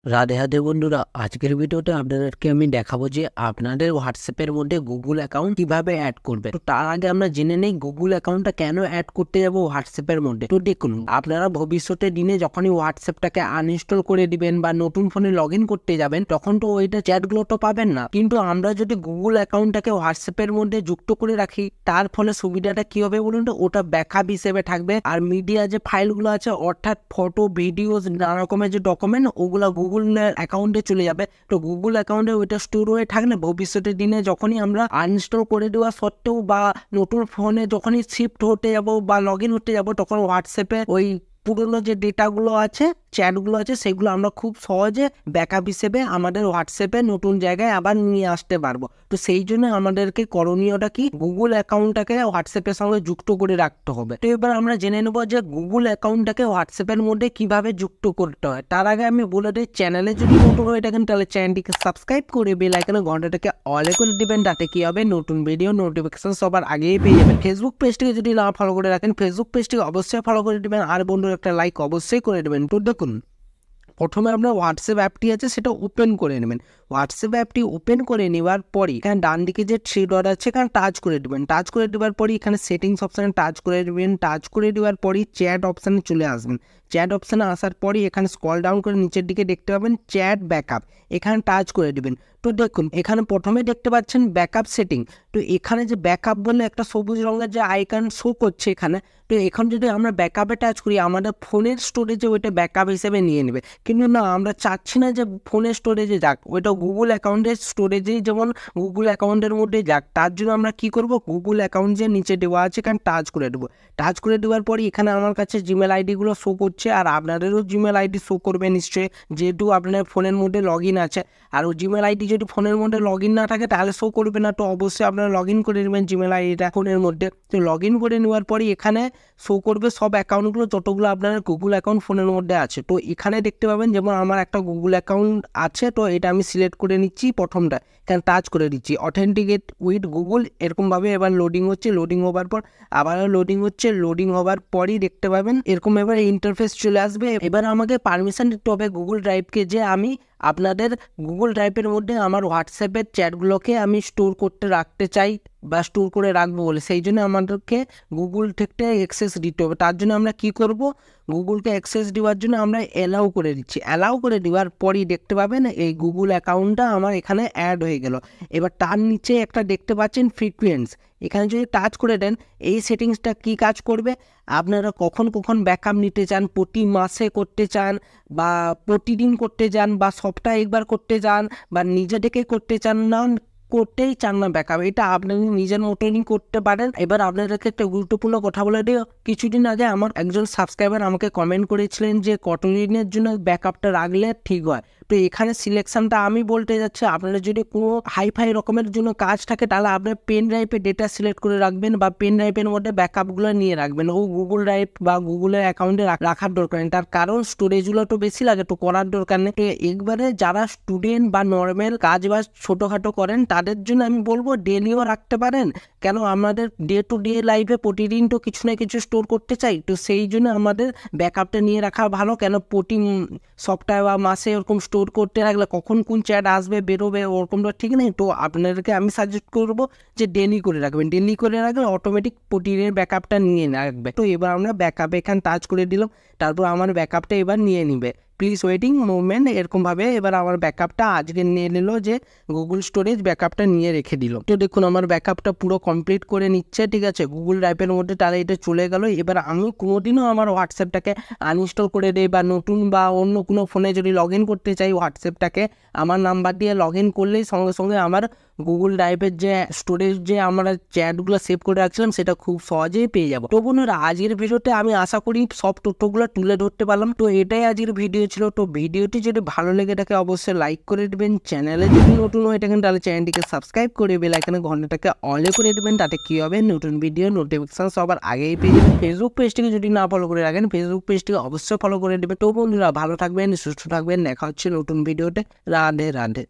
রাধে রাধে বন্ধুরা, আজকের ভিডিওতে আপনাদেরকে আমি দেখাবো যে আপনাদের হোয়াটসঅ্যাপের মধ্যে গুগল অ্যাকাউন্ট কিভাবে অ্যাড করবে। তো তার আগে আমরা জেনে নেই গুগল অ্যাকাউন্টটা কেন অ্যাড করতে যাবো হোয়াটসঅ্যাপের মধ্যে। তো দেখুন, আপনারা ভবিষ্যতের দিনে যখনই হোয়াটসঅ্যাপটাকে আনইনস্টল করে দিবেন বা নতুন ফোনে লগ ইন করতে যাবেন, তখন তো ওইটা চ্যাটগুলো তো পাবেন না। কিন্তু আমরা যদি গুগল অ্যাকাউন্টটাকে হোয়াটসঅ্যাপের মধ্যে যুক্ত করে রাখি, তার ফলে সুবিধাটা কি হবে বলুন তো, ওটা ব্যাকআপ হিসেবে থাকবে। আর মিডিয়া যে ফাইলগুলো আছে, অর্থাৎ ফটো, ভিডিওস, নানা রকমের যে ডকুমেন্ট, ওগুলো গুগল অ্যাকাউন্টে চলে যাবে। তো গুগল অ্যাকাউন্টে ওইটা স্টোর হয়ে থাকলে ভবিষ্যতের দিনে যখনই আমরা আনইনস্টল করে দেওয়া সত্ত্বেও বা নতুন ফোনে যখনই শিফট হতে যাব বা লগ ইন হতে যাব, তখন হোয়াটসঅ্যাপে ওই পুরোনো যে ডেটাগুলো আছে, চ্যাটগুলো আছে, সেগুলো আমরা খুব সহজে ব্যাকআপ হিসেবে আমাদের হোয়াটসঅ্যাপে নতুন জায়গায় আবার নিয়ে আসতে পারবো। তো সেই জন্য আমাদেরকে করণীয়টা কি, গুগল অ্যাকাউন্টটাকে হোয়াটসঅ্যাপের সঙ্গে যুক্ত করে রাখতে হবে। তো এবার আমরা জেনে নেবো যে গুগল অ্যাকাউন্টটাকে হোয়াটসঅ্যাপের মধ্যে কিভাবে যুক্ত করতে হয়। তার আগে আমি বলে দিই, চ্যানেলে যদি নতুন হয়ে থাকেন তাহলে চ্যানেলটিকে সাবস্ক্রাইব করে বেল আইকনে ঘন্টাটাকে অলে করে দিবেন। তাতে কি হবে, নতুন ভিডিও নোটিফিকেশন সবার আগেই পেয়ে যাবেন। ফেসবুক পেজটিকে যদি না ফলো করে রাখেন, ফেসবুক পেজটিকে অবশ্যই ফলো করে দিবেন, আর বন্ধুর একটা লাইক অবশ্যই করে দেবেন। তো দেখুন, প্রথমে আপনার হোয়াটসঅ্যাপ অ্যাপটি আছে সেটা ওপেন করে নেবেন। হোয়াটসঅ্যাপ অ্যাপটি ওপেন করে নেওয়ার পরই এখানে ডান দিকে যে থ্রি ডট আছে এখানে টাচ করে দেবেন। টাচ করে দেওয়ার পরই এখানে সেটিংস অপশানে টাচ করে দেবেন। টাচ করে দেওয়ার পরই চ্যাট অপশানে চলে আসবেন। চ্যাট অপশানে আসার পরই এখানে স্ক্রল ডাউন করে নিচের দিকে দেখতে পাবেন চ্যাট ব্যাকআপ, এখানে টাচ করে দেবেন। তো দেখুন, এখানে প্রথমে দেখতে পাচ্ছেন ব্যাকআপ সেটিং। তো এখানে যে ব্যাকআপ বলে একটা সবুজ রঙের যে আইকন শো করছে এখানে, তো এখন যদি আমরা ব্যাকআপে টাচ করি, আমাদের ফোনের স্টোরেজে ওইটা ব্যাকআপ হিসেবে নিয়ে নেবে। কিন্তু না, আমরা চাচ্ছি না যে ফোনের স্টোরেজে যাক, ওইটা গুগল অ্যাকাউন্টের স্টোরেজেই যেমন গুগল অ্যাকাউন্টের মধ্যে যাক। তার জন্য আমরা কি করব, গুগল অ্যাকাউন্ট যে নিচে দেওয়া আছে এখানে টাচ করে দেবো। টাচ করে দেওয়ার পরই এখানে আমার কাছে জিমেল আইডিগুলো শো করছে, আর আপনাদেরও জিমেল আইডি শো করবে নিশ্চয়ই, যেহেতু আপনার ফোনের মধ্যে লগ ইন আছে। আর ওই জিমেল আইডি যদি ফোনের মধ্যে লগ ইন না থাকে তাহলে শো করবে না। তো অবশ্যই আপনারা লগ ইন করে নেবেন জিমেল আইডিটা ফোনের মধ্যে। তো লগ ইন করে নেওয়ার পরই এখানে শো করবে সব অ্যাকাউন্টগুলো যতগুলো আপনার গুগল অ্যাকাউন্ট ফোনের মধ্যে আছে। তো এখানে দেখতে পাবেন, যেমন আমার একটা গুগল অ্যাকাউন্ট আছে, তো এটা আমি সিলেক্ট করে নিচ্ছি প্রথমটা, এখানে টাচ করে দিচ্ছি অথেন্টিকেট উইথ গুগল, এরকমভাবে এবার লোডিং হচ্ছে। লোডিং হওয়ার পর আবারও লোডিং হচ্ছে। লোডিং হওয়ার পরই দেখতে পাবেন এরকম এবার ইন্টারফেস চলে আসবে। এবার আমাকে পারমিশন দিতে হবে গুগল ড্রাইভকে, যে আমি আপনাদের গুগল ড্রাইভের মধ্যে আমার হোয়াটসঅ্যাপের চ্যাটগুলোকে আমি স্টোর করতে রাখতে চাই বা স্টোর করে রাখবো বলে। সেই জন্য আমাদেরকে গুগল থেকে অ্যাক্সেস দিতে হবে। তার জন্য আমরা কি করব, গুগলকে অ্যাক্সেস দেওয়ার জন্য আমরা অ্যালাউ করে দিচ্ছি। অ্যালাউ করে দেওয়ার পরই দেখতে পাবেন এই গুগল অ্যাকাউন্টটা আমার এখানে অ্যাড হয়ে গেল। এবার তার নিচে একটা দেখতে পাচ্ছেন ফ্রিকোয়েন্স, এখানে যদি টাচ করে দেন, এই সেটিংসটা কি কাজ করবে, আপনারা কখন কখন ব্যাকআপ নিতে চান, প্রতি মাসে করতে চান বা প্রতিদিন করতে চান বা সপ্তাহে একবার করতে চান বা নিজে থেকে করতে চান না, করতেই চান না ব্যাকআপ, এটা আপনি নিজের মতনই করতে পারেন। এবার আপনাদেরকে একটা গুরুত্বপূর্ণ কথা বলে দিও, কিছুদিন আগে আমার একজন সাবস্ক্রাইবার আমাকে কমেন্ট করেছিলেন যে কতদিনের জন্য ব্যাকআপটা রাখলে ঠিক হয়। তো এখানে সিলেকশনটা আমি বলতে যাচ্ছি, আপনারা যদি কোনো হাইফাই রকমের জন্য কাজ থাকে তাহলে আপনার পেন ড্রাইভে ডেটা সিলেক্ট করে রাখবেন বা পেন ড্রাইভের মধ্যে ব্যাকআপগুলো নিয়ে রাখবেন। ও গুগল ড্রাইভ বা গুগলের অ্যাকাউন্টে রাখার দরকার নেই, তার কারণ স্টোরেজগুলো তো বেশি লাগে, তো করার দরকার নেই। তো একবারে যারা স্টুডেন্ট বা নর্মাল কাজ বা ছোটোখাটো করেন তাদের জন্য আমি বলবো ডেলিও রাখতে পারেন। কেন, আমাদের ডে টু ডে লাইফে প্রতিদিন তো কিছু না কিছু স্টোর করতে চাই, তো সেই জন্য আমাদের ব্যাকআপটা নিয়ে রাখা ভালো। কেন, প্রতি সপ্তাহে বা মাসে ওরকম স্টোর করতে রাখলে কখন কোন চ্যাট আসবে বেরোবে ওরকমটা ঠিক নেই। তো আপনাদেরকে আমি সাজেস্ট করবো যে ডেলি করে রাখবেন। ডেলি করে রাখলে অটোমেটিক প্রতিদিনের ব্যাকআপটা নিয়ে রাখবে। তো এবার আমরা ব্যাকআপে এখানে টাচ করে দিলাম, তারপর আমার ব্যাকআপটা এবার নিয়ে নিবে। প্লিজ ওয়েটিং মুভমেন্ট, এরকমভাবে এবার আমার ব্যাকআপটা আজকে নিয়ে নিল, যে গুগল স্টোরেজ ব্যাকআপটা নিয়ে রেখে দিল। তো দেখুন, আমার ব্যাকআপটা পুরো কমপ্লিট করে নিচ্ছে, ঠিক আছে, গুগল ড্রাইভের মধ্যে তাহলে এটা চলে গেল। এবার আমি কোনোদিনও আমার হোয়াটসঅ্যাপটাকে আনইনস্টল করে দিই বা নতুন বা অন্য কোনো ফোনে যদি লগ ইন করতে চাই হোয়াটসঅ্যাপটাকে, আমার নাম্বার দিয়ে লগ ইন করলেই সঙ্গে সঙ্গে আমার গুগল ড্রাইভের যে স্টোরেজ যে আমরা চ্যাটগুলো সেভ করে রাখছিলাম সেটা খুব সহজেই পেয়ে যাবো। তো বন্ধুরা, আজকের ভিডিওতে আমি আশা করি সব তথ্যগুলো তুলে ধরতে পারলাম। তো এটাই আজকের ভিডিও ছিল। তো ভিডিওটি যদি ভালো লেগে থাকে অবশ্যই লাইক করে দেবেন। চ্যানেলে যদি নতুন হয়ে থাকেন তাহলে চ্যানেলটিকে সাবস্ক্রাইব করে বেল আইকনে ঘন্টাটাকে অলে করে দেবেন। তাতে কি হবে, নতুন ভিডিও নোটিফিকেশন সবার আগেই পেয়ে যাবেন। ফেসবুক পেজটিকে যদি না ফলো করে রাখেন, ফেসবুক পেজটিকে অবশ্যই ফলো করে দেবেন। তো বন্ধুরা, ভালো থাকবেন, সুস্থ থাকবেন, দেখা হচ্ছে নতুন ভিডিওতে। রাধে রাধে।